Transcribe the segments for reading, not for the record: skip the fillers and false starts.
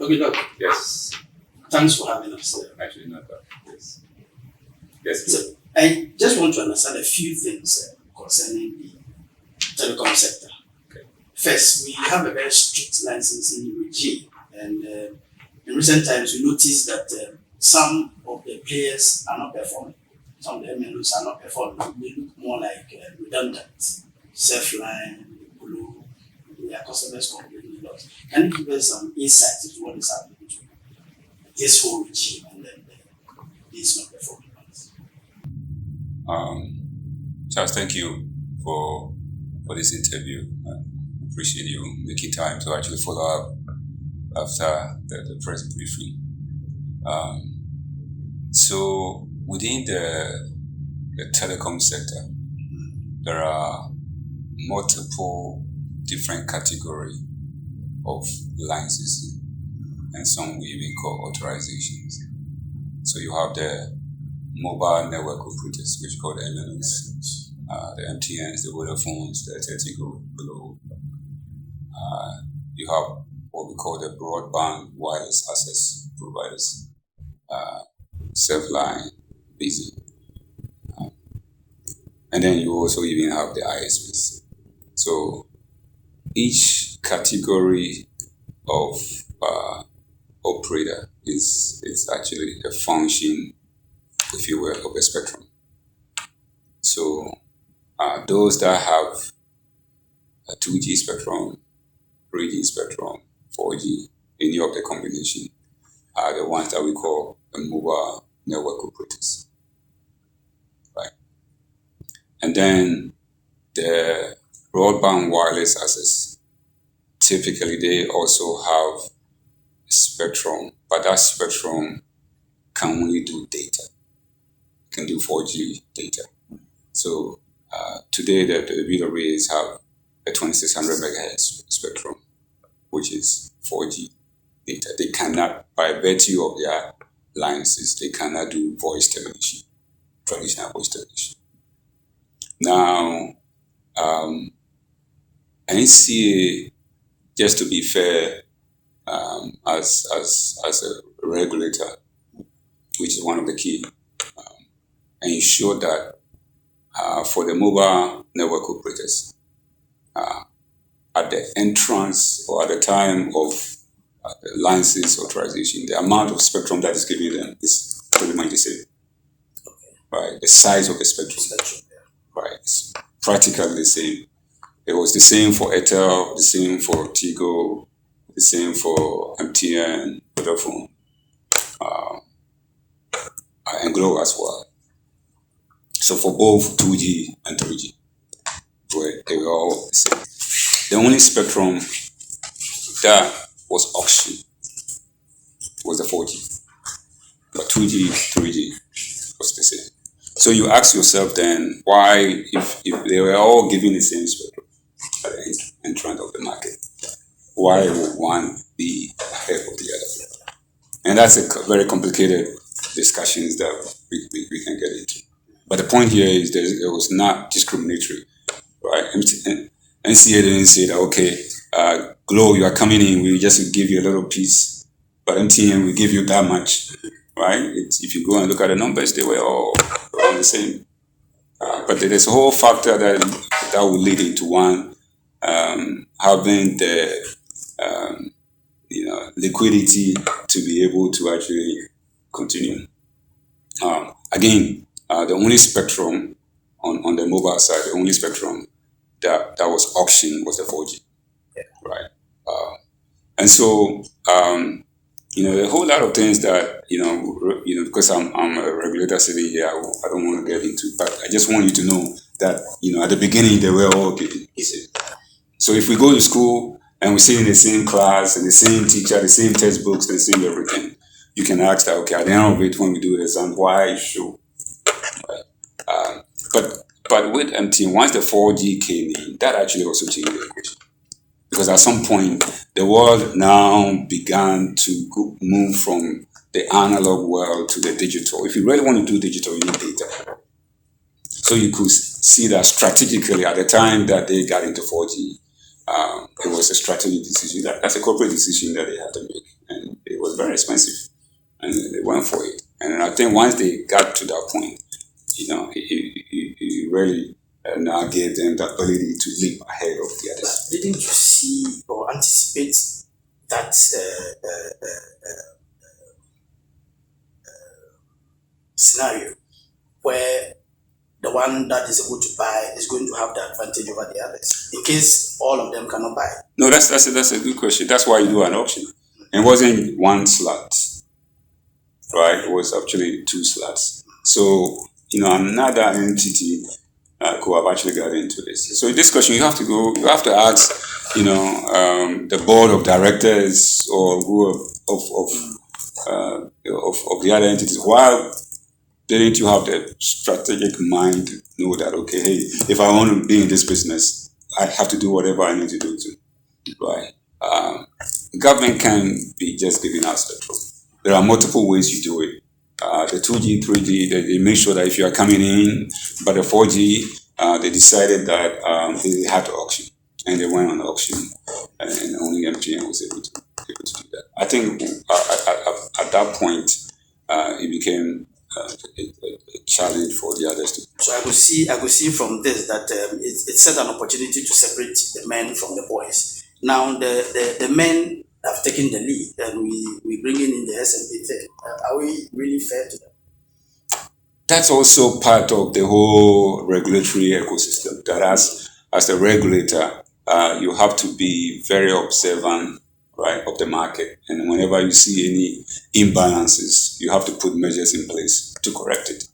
Okay, Doc. Yes. Thanks for having us. Actually, not that. Yes. Yes. So I just want to understand a few things concerning the telecom sector. Okay. First, we have a very strict licensing regime, and in recent times we noticed that some of the players are not performing. Some of the MNOs are not performing. They look more like redundant. Self-line, Blue, their customers complaining a lot. Can you give us some insight into what is happening to this whole regime and then this not performing? Charles, thank you for this interview. I appreciate you making time to actually follow up after the press briefing. So within the telecom sector, there are multiple different categories of licenses, and some we even call authorizations. So you have the mobile network operators, which call the MNOs, the MTNs, the Vodafones, the Teletigo below. You have what we call the broadband wireless access providers, Self-Line, Busy. And then you also even have the ISPs. So each category of operator is actually a function, if you will, of a spectrum. So those that have a 2G spectrum, 3G spectrum, 4G, any of the combination are the ones that we call the mobile network operators. Right? And then the broadband wireless access, typically they also have spectrum, but that spectrum can only do data, can do 4G data. So today the video arrays have a 2600 megahertz spectrum, which is 4G data. They cannot, by virtue of their licenses, they cannot do voice termination, traditional voice termination. Now, NCA, just to be fair, as a regulator, which is one of the key, ensure that for the mobile network operators, at the entrance or at the time of the license authorization, the amount of spectrum that is given them is pretty much the same. Okay. Right? The size of the spectrum. Right? It's practically the same. It was the same for Airtel, the same for Tigo, the same for MTN, Vodafone, and Glow as well. So for both 2G and 3G, they were all the same. The only spectrum that was auctioned was the 4G, but 2G, 3G was the same. So you ask yourself then, why, if they were all given the same spectrum at the entrance of the market, why would one be ahead of the other? And that's a very complicated discussions that we can get into. But the point here is that it was not discriminatory, right? NCA didn't say that, okay, Glow, you are coming in, we just give you a little piece, but MTN will give you that much, right? If you go and look at the numbers, they were all around the same. But there's a whole factor that will lead into one having the liquidity to be able to actually continue. Again, the only spectrum on the mobile side, the only spectrum that was auctioned was the 4G, right? And so, a whole lot of things that because I'm a regulator sitting here, I don't want to get into, but I just want you to know that at the beginning they were all given easy. So if we go to school and we sit in the same class and the same teacher, the same textbooks, the same everything, you can ask that, okay, at the end of it, when we do the exam, why show? Right? But with MTN, once the 4G came in, that actually also changed the equation. Because at some point, the world now began to move from the analog world to the digital. If you really want to do digital, you need data. So you could see that strategically at the time that they got into 4G, it was a strategic decision. That's a corporate decision that they had to make. And very expensive, and they went for it. And I think once they got to that point, he really now gave them the ability to leap ahead of the But others. didn't you see or anticipate that scenario where the one that is able to buy is going to have the advantage over the others in case all of them cannot buy? No, that's a good question. That's why you do an auction. It wasn't one slot, right? It was actually two slots. So another entity could have actually got into this. So in this question, you have to ask, the board of directors or who of the other entities. Why didn't you have the strategic mind to know that, okay, hey, if I want to be in this business, I have to do whatever I need to do right? Government can be just giving out spectrum. There are multiple ways you do it. The 2G, 3G, they make sure that if you are coming in, but the 4G, they decided that they had to auction, and they went on auction, and only MTN was able to do that. I think at that point, it became a challenge for the others to. So I could see from this that it set an opportunity to separate the men from the boys. Now the men have taken the lead, and we bring in the SMP thing. Are we really fair to them? That's also part of the whole regulatory ecosystem. That as a regulator, you have to be very observant, right, of the market, and whenever you see any imbalances, you have to put measures in place to correct it,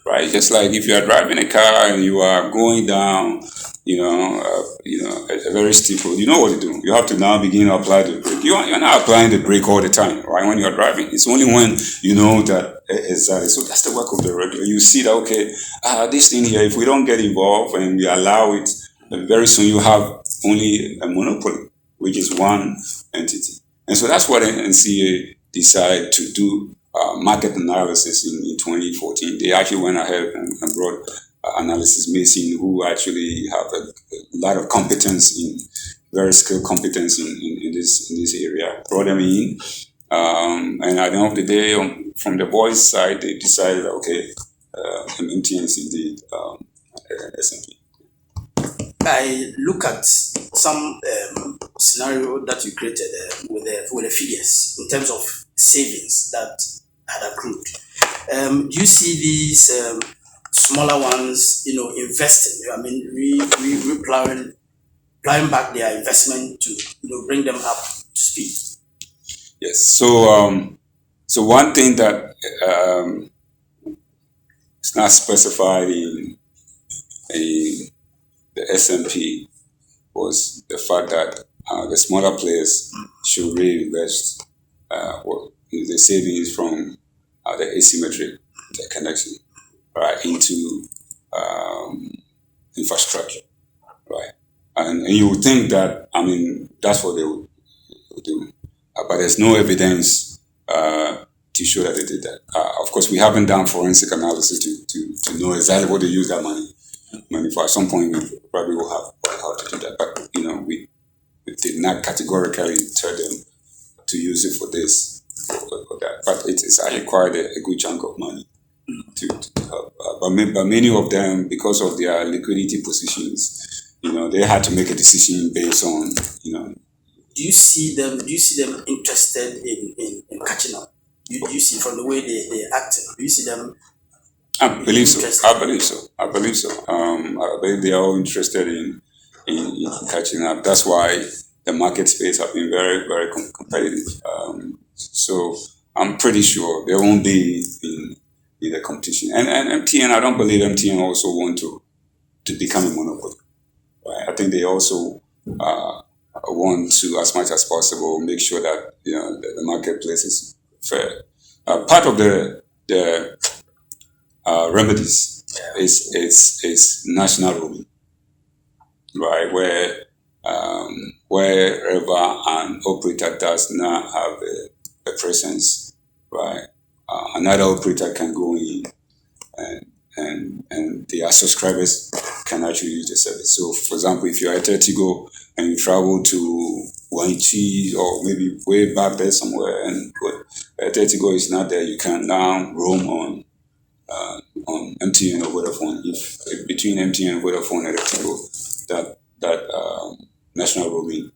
right? Just like if you are driving a car and you are going down, a very steep road, you know what to do. You have to now begin to apply the brake. You're not applying the brake all the time, right? When you're driving, it's only when you know that exactly. So that's the work of the regulator. You see that, okay, this thing here, if we don't get involved and we allow it, very soon you have only a monopoly, which is one entity. And so that's what NCA decided to do market analysis in 2014. They actually went ahead and brought analysis mason who actually have a lot of competence very skilled competence in this area. Brought them in, and at the end of the day, from the boys' side, they decided, okay, MTN is indeed SMP. I look at some scenario that you created with the figures in terms of savings that had accrued. Do you see these smaller ones, investing? I mean, plowing back their investment to bring them up to speed. Yes. So one thing that is not specified in the SMP was the fact that the smaller players should reinvest the savings from the asymmetric connection, right, into infrastructure, right? And you would think that, that's what they would do. But there's no evidence to show that they did that. Of course, we haven't done forensic analysis to know exactly what they use that money for. At some point, we probably will have to do that. But, we did not categorically tell them to use it for this or that. But it's actually quite a good chunk of money to help. But many of them, because of their liquidity positions, they had to make a decision based on, Do you see them interested in catching up? Do you see from the way they act? Do you see them? I believe so. I believe so. I believe they are all interested in catching up. That's why the market space have been very, very competitive. So I'm pretty sure they won't be in the competition. And MTN, I don't believe MTN also want to become a monopoly. Right? I think they also want to, as much as possible, make sure that the marketplace is fair. Part of the remedies is national roaming, right? Wherever an operator does not have a presence, right? Another operator can go in and their subscribers can actually use the service. So, for example, if you're at Tigo and you travel to Wanchi or maybe way back there somewhere, and Go is not there, you can now roam on MTN or Vodafone. If between MTN and Vodafone and Go, that national roaming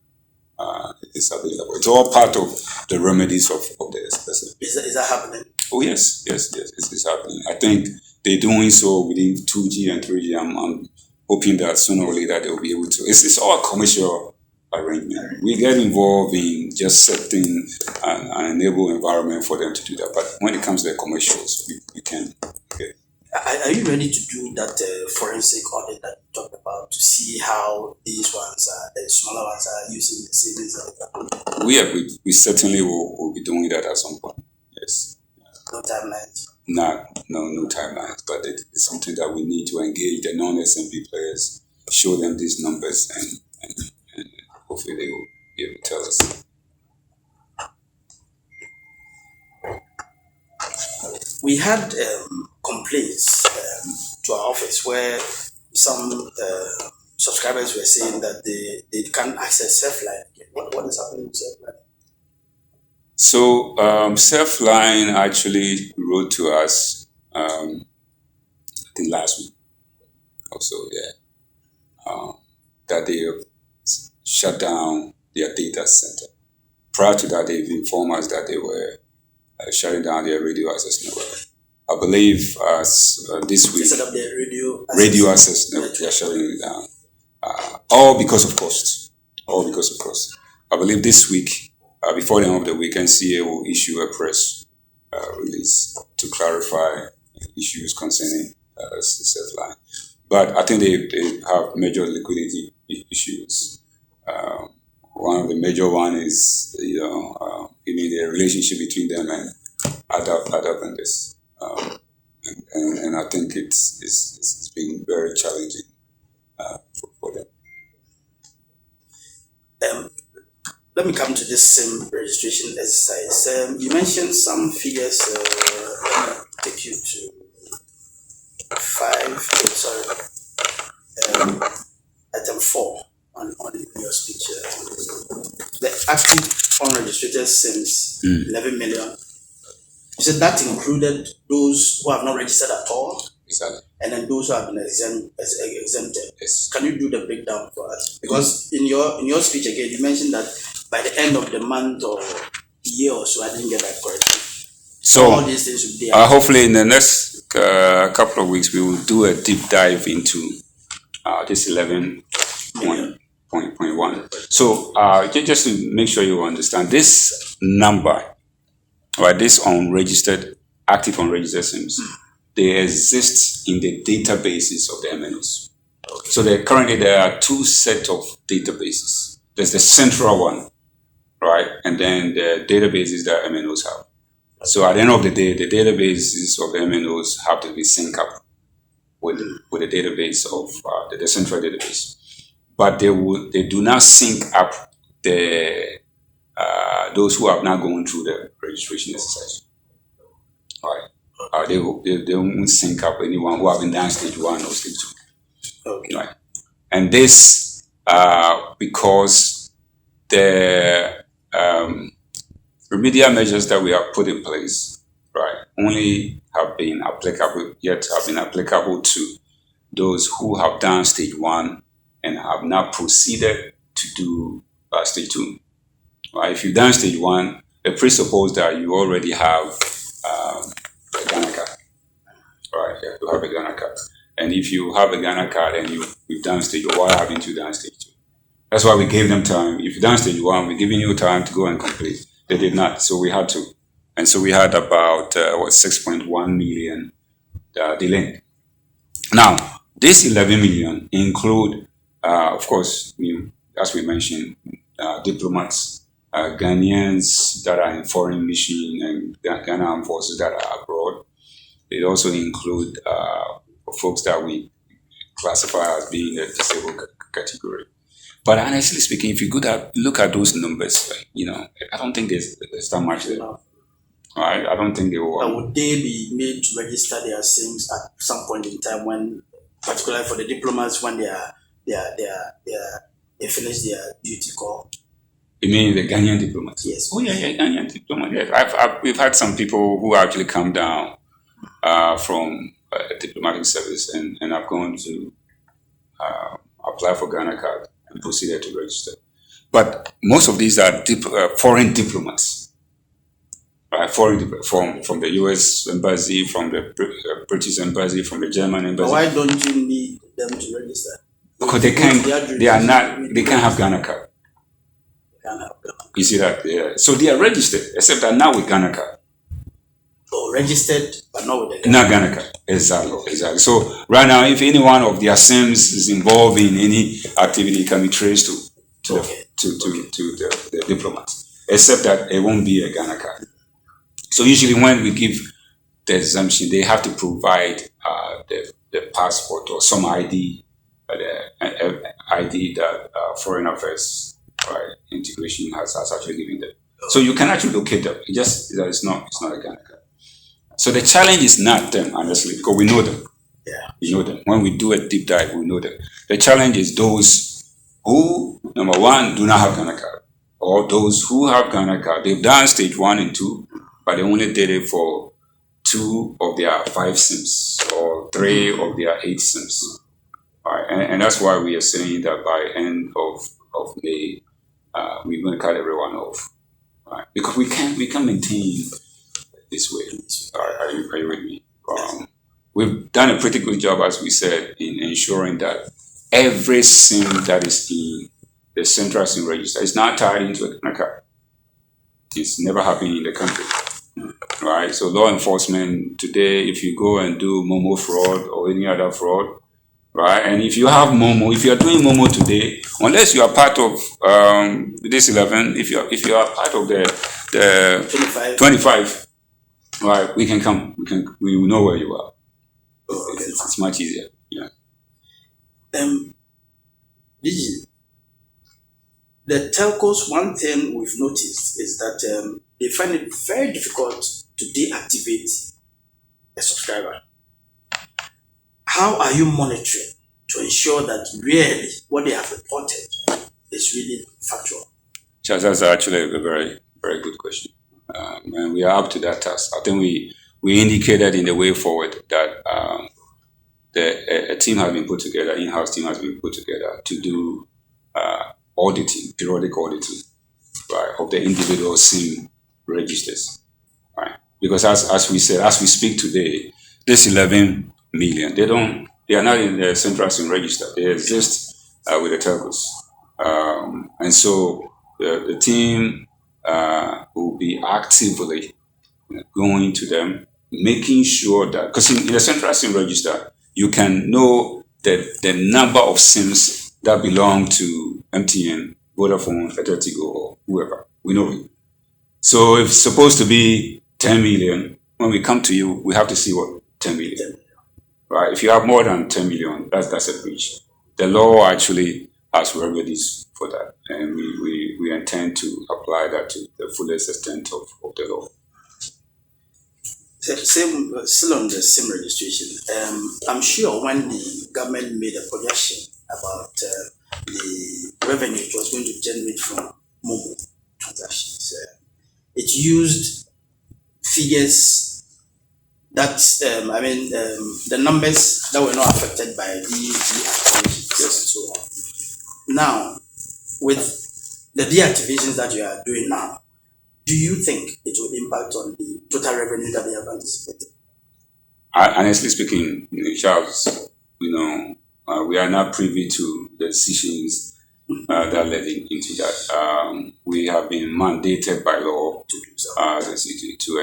is available. It's all part of the remedies of the SSL. Is that happening? Oh yes, it's happening. I think they're doing so within 2G and 3G. I'm hoping that sooner or later they'll be able to. It's all a commercial arrangement. We get involved in just setting an enable environment for them to do that. But when it comes to the commercials, we can. Okay. Are you ready to do that forensic audit that you talked about to see how these ones, the smaller ones, are using the savings? We certainly will be doing that at some point. Yes. No timelines. No timelines, but it's something that we need to engage the non-SMB players, show them these numbers, and hopefully they will be able to tell us. We had complaints to our office where some subscribers were saying that they can't access Surfline. What is happening with Surfline? So Surfline actually wrote to us, I think last week also, that they have shut down their data center. Prior to that, they've informed us that they were shutting down their radio access network. I believe this week, Set up their radio access network, they are shutting it down. All because of costs. I believe this week, before the end of the week, NCA will issue a press release to clarify issues concerning Surfline. But I think they have major liquidity issues. One of the major one is, the relationship between them and other vendors. And I think it's been very challenging for them. Let me come to this same registration exercise. You mentioned some figures. Let me take you to item 4 on your speech. The active unregistered SIMs, 11 million. You said that included those who have not registered at all? Exactly. And then those who have been exempted. Yes. Can you do the breakdown for us? Because in your speech again, you mentioned that by the end of the month or year or so, I didn't get that correctly. So all these things would be hopefully in the next couple of weeks, we will do a deep dive into this 11.1. So just to make sure you understand, this number, right, this active unregistered SIMs, they exist in the databases of the MNOs. Okay. So currently there are two sets of databases. There's the central one, right? And then the databases that MNOs have. So at the end of the day, the databases of the MNOs have to be synced up with the database of the central database. But they do not sync up those who have not gone through the registration exercise. All right. They won't sync up anyone who haven't done stage 1 or stage 2. Okay. Right. And this because the remedial measures that we have put in place, right, only have been applicable to those who have done stage 1 and have not proceeded to do stage 2. Right? If you've done stage 1, it presupposes that you already have a Ghana card. Right? You have a Ghana card. And if you have a Ghana card and you've done stage 1, why haven't you done stage 2? That's why we gave them time. If you've done stage 1, we're giving you time to go and complete. They did not, so we had to. And so we had about 6.1 million delay. Now, this 11 million include, of course, as we mentioned, diplomats, Ghanaians that are in foreign mission, and Ghana armed forces that are abroad. It also include folks that we classify as being the disabled category. But honestly speaking, if you look at those numbers, I don't think there's that much there. Right? I don't think they will. And would they be made to register their SIMs at some point in time when, particularly for the diplomats, when they finish their duty call? You mean the Ghanaian diplomats? Yes. Oh yeah, Ghanaian diplomats. Yes, we've had some people who actually come down from diplomatic service, and I've gone to apply for Ghana card and proceeded to register. But most of these are foreign diplomats, right? From the U.S. embassy, from the British embassy, from the German But embassy. why don't you need them to register? Because they can't. They are not. They can't have Ghana card. They can't have Ghana. You see that? Yeah. So they are registered, except that now with Ghana card. Or registered, but not with the Not Ghana card. Exactly. So right now, if any one of their SIMs is involved in any activity, it can be traced to the diplomats, except that it won't be a Ghana card. So usually when we give the exemption, they have to provide the passport or some ID, ID that Foreign Affairs Integration has actually given them. So you can actually locate them. It's not a Ghana card. So the challenge is not them, honestly, because we know them. Yeah. We know them. When we do a deep dive, we know them. The challenge is those who, number one, do not have Ghana card, or those who have Ghana card. They've done stage 1 and 2, but they only did it for 2 of their 5 SIMs or 3 of their 8 SIMs. Right. And that's why we are saying that by end of May, we're going to cut everyone off. Right? Because we can't maintain this way. Are you with me? We've done a pretty good job, as we said, in ensuring that every SIM that is in the central SIM register is not tied into a Ghana card. It's never happened in the country. Right? So law enforcement today, if you go and do Momo fraud or any other fraud, right? And if you have Momo, if you are doing Momo today, unless you are part of this 11, if you are part of the 25, right, we can come. We will know where you are. Oh, okay. It's much easier. Yeah. Gigi, the telcos, one thing we've noticed is that they find it very difficult to deactivate a subscriber. How are you monitoring to ensure that really what they have reported is really factual? Charles, that's actually a very, very good question. And we are up to that task. I think we indicated in the way forward that a team has been put together, in-house team has been put together to do auditing, periodic auditing, right, of the individual SIM registers, right? Because as we said, as we speak today, this 11 million, they are not in the central SIM register. They exist with the telcos, and so the team will be actively going to them, making sure that, because in the central SIM register, you can know the number of SIMs that belong to MTN, Vodafone, Atletico, or whoever. We know it. So if it's supposed to be 10 million, when we come to you, we have to see what 10 million. Right? If you have more than 10 million, that's a breach. The law actually has remedies for that, and we intend to apply that to the fullest extent of the law. Still on the SIM registration, I'm sure when the government made a projection about the revenue it was going to generate from mobile transactions, it used figures that, the numbers that were not affected by the deactivations and so on. Now, with the deactivations that you are doing now, do you think it will impact on the total revenue that they have anticipated? Honestly speaking, Charles, we are not privy to the decisions that led into that. We have been mandated by law to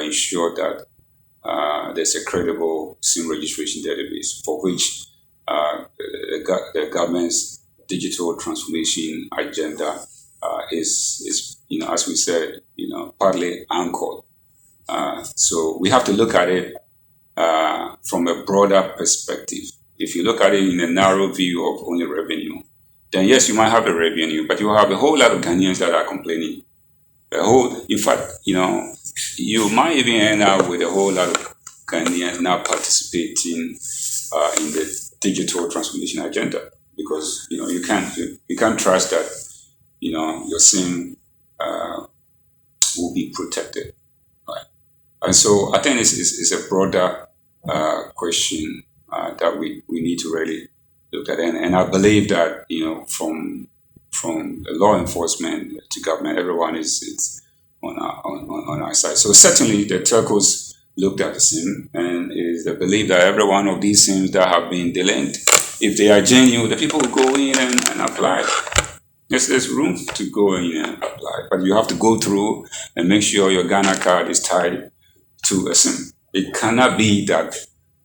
ensure that there's a credible SIM registration database for which the government's digital transformation agenda is as we said, partly anchored. So we have to look at it from a broader perspective. If you look at it in a narrow view of only revenue, then yes, you might have a revenue, but you have a whole lot of Ghanaians that are complaining. In fact, you might even end up with a whole lot of Ghanaians not participating in the digital transformation agenda because you can't trust that your SIM be protected. Right? And so I think it's a broader question that we need to really look at. And I believe that, from law enforcement to government, everyone is on our side. So certainly the telcos looked at the SIM, and it is the belief that every one of these SIMs that have been delinked, if they are genuine, the people will go in and apply. There's room to go in and apply, but you have to go through and make sure your Ghana card is tied to a SIM. It cannot be that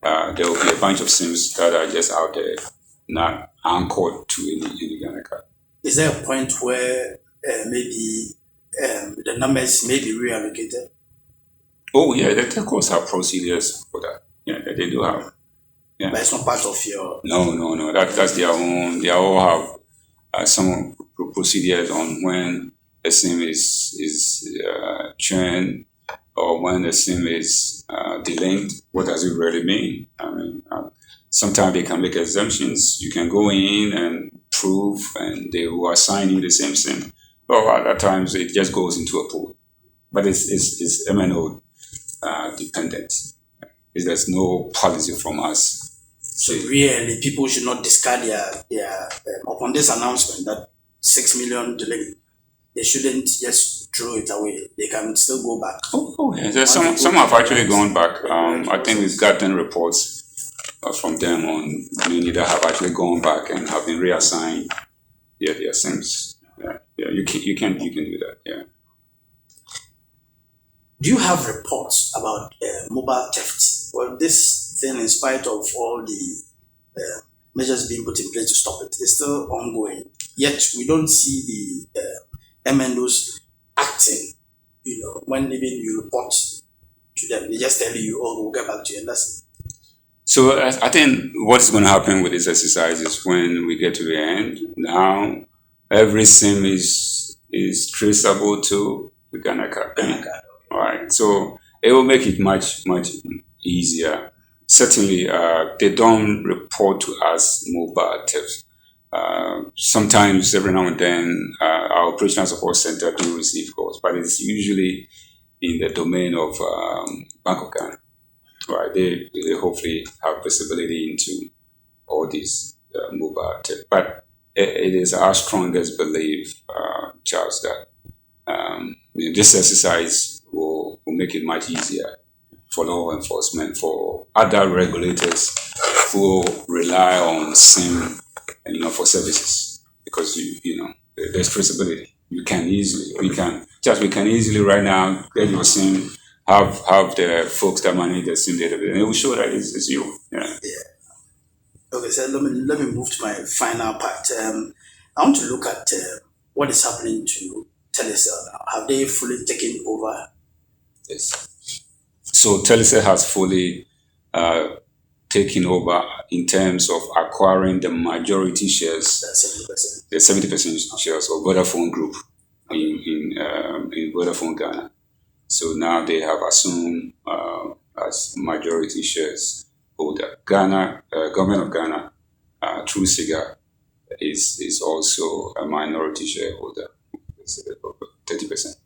there will be a bunch of SIMs that are just out there, not anchored to any Ghana card. Is there a point where maybe the numbers may be reallocated? Oh yeah, the telcos have procedures for that. Yeah, they do have. Yeah. But it's not part of your. No. That's their own. They all have some procedures on when a SIM is churned, or when the SIM is delinked. What does it really mean? I mean, sometimes they can make exemptions. You can go in and prove, and they will assign you the same SIM. But other times it just goes into a pool. But it's MNO dependent. There's no policy from us. So really, people should not discard their upon this announcement that 6 million delayed. They shouldn't just throw it away. They can still go back. Oh yeah. There's some have actually gone back. I think we've gotten reports from them on many that have actually gone back and have been reassigned their SIMs. Yeah, you can do that. Yeah. Do you have reports about mobile theft? Well, this thing, in spite of all the measures being put in place to stop it, is still ongoing. Yet we don't see the MNOs acting. When even you report to them, they just tell you, "Oh, we'll get back to you," and that's it. So I think what's going to happen with this exercise is when we get to the end. Now, every SIM is traceable to the Ghana card. All right, so it will make it much easier. Certainly, they don't report to us mobile theft. Sometimes, every now and then, our operational support center do receive calls, but it's usually in the domain of Bank of Ghana. Right, they hopefully have visibility into all these mobile theft. But it is our strongest belief, Charles, that this exercise will make it much easier for law enforcement, for other regulators who rely on SIM, for services, because there's traceability. We can easily right now get your SIM, have the folks that manage the SIM database, and it will show that it's you. Yeah. Okay, so let me move to my final part. I want to look at what is happening to Telecel now. Have they fully taken over? Yes. So Telecel has fully taken over in terms of acquiring the majority shares, the 70% shares of Vodafone Group in Vodafone Ghana. So now they have assumed as majority shares holder. Ghana, government of Ghana, through SIGA, is also a minority shareholder, 30%.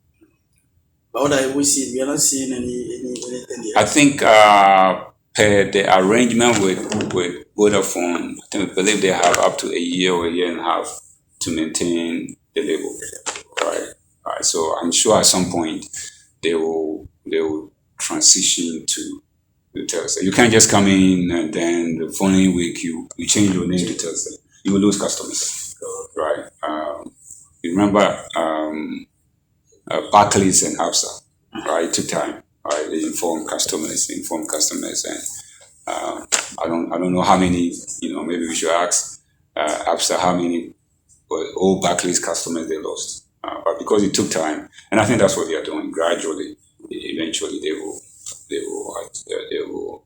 But what I always see, we are not seeing anything yet. I think per the arrangement with Vodafone, I believe they have up to a year or a year and a half to maintain the label. Right. So I'm sure at some point they will transition to the Telcel. You can't just come in and then the following week you change your name to Telcel. You will lose customers. Right. You remember Barclays and ABSA, right? It took time. Right, they inform customers, and I don't know how many. Maybe we should ask ABSA how many old Barclays customers they lost. But because it took time, and I think that's what they are doing gradually. Eventually, they will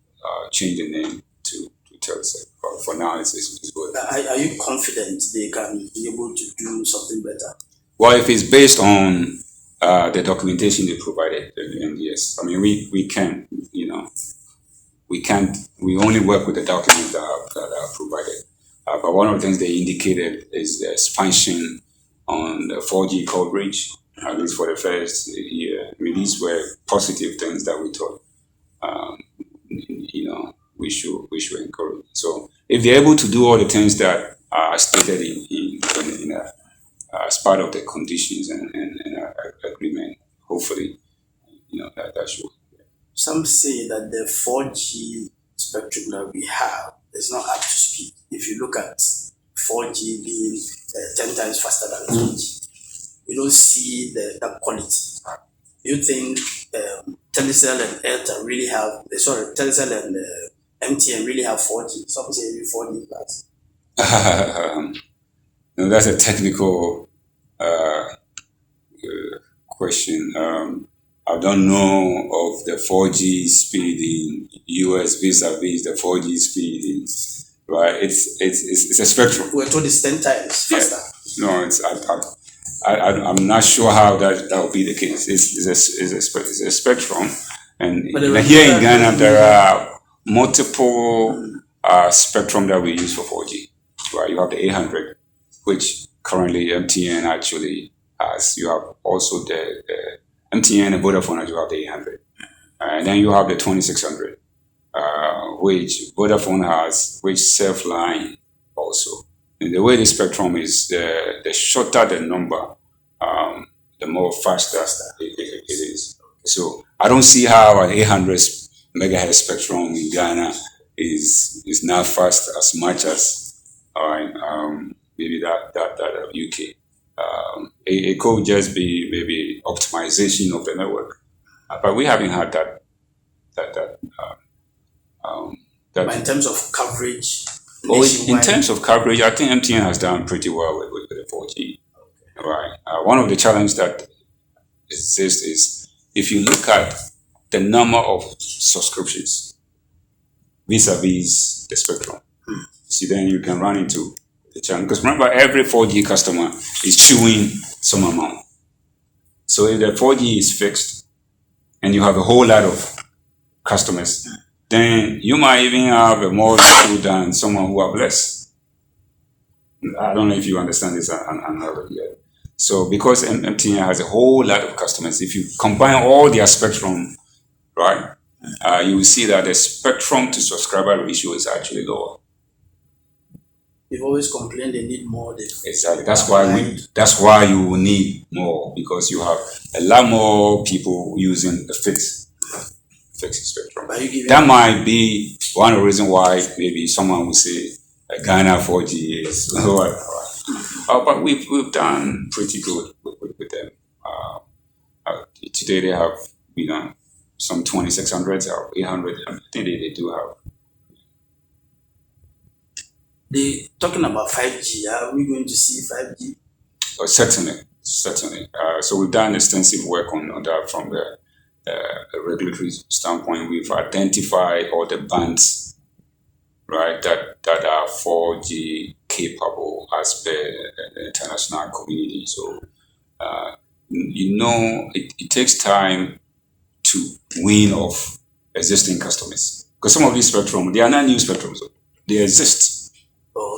change the name to Telcel. But for now, it's good. Are you confident they can be able to do something better? Well, if it's based on the documentation they provided, then yes. I mean, we can, we only work with the documents that are provided. But one of the things they indicated is the expansion on the 4G coverage, at least for the first year. I mean, these were positive things that we thought, um, we should encourage. So if they're able to do all the things that are stated as part of the conditions and agreement, hopefully, that should. Some say that the 4G spectrum that we have is not up to speed. If you look at 4G being 10 times faster than 3G, we don't see that quality. Do you think Telecel and Airtel really have, Telecel and MTN really have 4G? Some say 4G plus. No, that's a technical question. I don't know of the 4G speed in US vis-a-vis the 4G speed in, right? It's a spectrum. We're told it's 10 times faster. No, I'm not sure how that will be the case. It's a spectrum, and here in Ghana there are multiple spectrum that we use for 4G. Right, you have the 800, which currently MTN actually has. You have also the MTN and Vodafone as you have the 800, and then you have the 2600, which Vodafone has, which self-line also. And the way the spectrum is, the shorter the number, the more faster it is. So I don't see how an 800 megahertz spectrum in Ghana is not fast as much as maybe that of UK. It could just be maybe optimization of the network, but we haven't had that. But in terms of coverage, in terms of coverage, I think MTN has done pretty well with the 4G. Right. One of the challenges that exists is if you look at the number of subscriptions vis-a-vis the spectrum. See, then you can run into the challenge. Because remember, every 4G customer is chewing some amount. So if the 4G is fixed and you have a whole lot of customers, then you might even have a more issue than someone who have less. I don't know if you understand this analogy yet. So because MTN has a whole lot of customers, if you combine all their spectrum, right, you will see that the spectrum to subscriber ratio is actually lower. They've always complained they need more. Exactly. That's why you will need more, because you have a lot more people using the fixed spectrum. That might be one of the reasons why maybe someone will say Ghana 4G is lower. But we've done pretty good with them. Today they have some 2600s or 800. I think they do have. They talking about 5G. Are we going to see 5G? Certainly. So we've done extensive work on that from the regulatory standpoint. We've identified all the bands, right, that are 4G capable as per the international community. So it takes time to wean off existing customers, because some of these spectrum, they are not new spectrums, they exist.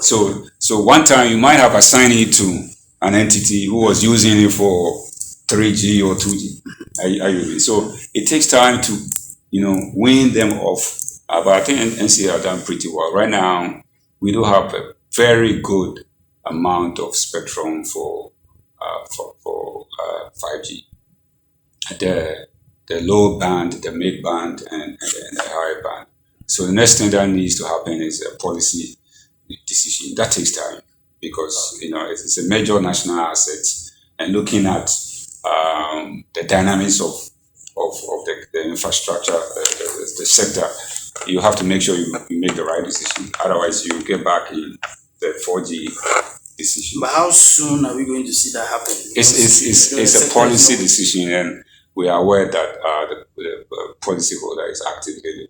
So one time you might have assigned it to an entity who was using it for 3G or 2G. So it takes time to wean them off. But I think NCA have done pretty well. Right now, we do have a very good amount of spectrum for 5G. The low band, the mid band, and the high band. So the next thing that needs to happen is a policy decision. That takes time, because it's a major national asset, and looking at the dynamics of the infrastructure, the sector, you have to make sure you make the right decision. Otherwise, you get back in the 4G decision. But how soon are we going to see that happen? It's a policy decision, and we are aware that the policy holder is actively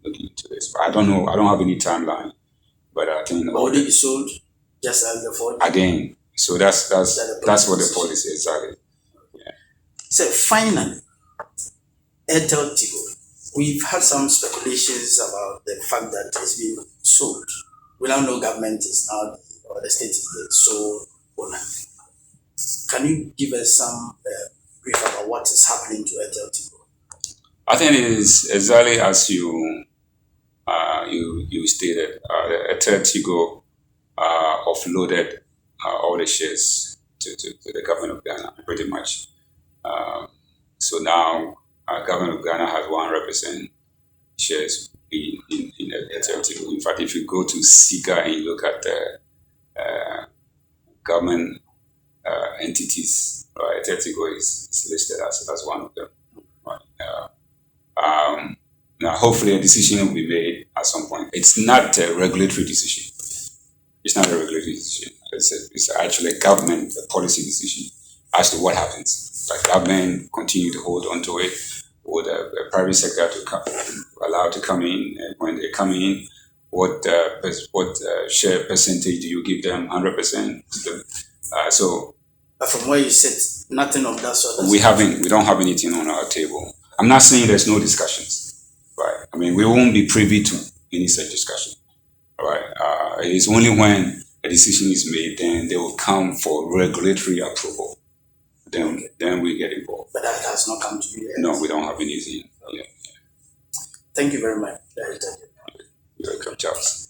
looking into this. But I don't know. I don't have any timeline. But I think will it be sold just as the 4G? Again. So that's what the policy is. Exactly. Yeah. So finally, Airtel Tigo. We've had some speculations about the fact that it's been sold. We now know government is now, or the state is the sole owner. Can you give us some brief about what is happening to Airtel Tigo? I think it is exactly as you stated. Airtel Tigo offloaded all the shares to the government of Ghana, pretty much. So now, government of Ghana has 100% shares in Airtel Tigo. In fact, if you go to SIGA and you look at the government entities, Airtel Tigo is listed as one of them. Right? Now, hopefully, a decision will be made at some point. It's not a regulatory decision. It's not a regulatory decision. It's actually a government policy decision as to what happens. The government continue to hold onto it, or the private sector to allow to come in. And when they come in, what share percentage do you give them? 100%. But from where you sit, nothing of that sort. We don't have anything on our table. I'm not saying there's no discussions, right? I mean, we won't be privy to any such discussion, right? It's only when a decision is made, then they will come for regulatory approval. Then we get involved. But that has not come to you yet. No, we don't have anything. Yeah. Thank you very much. You're welcome, Charles.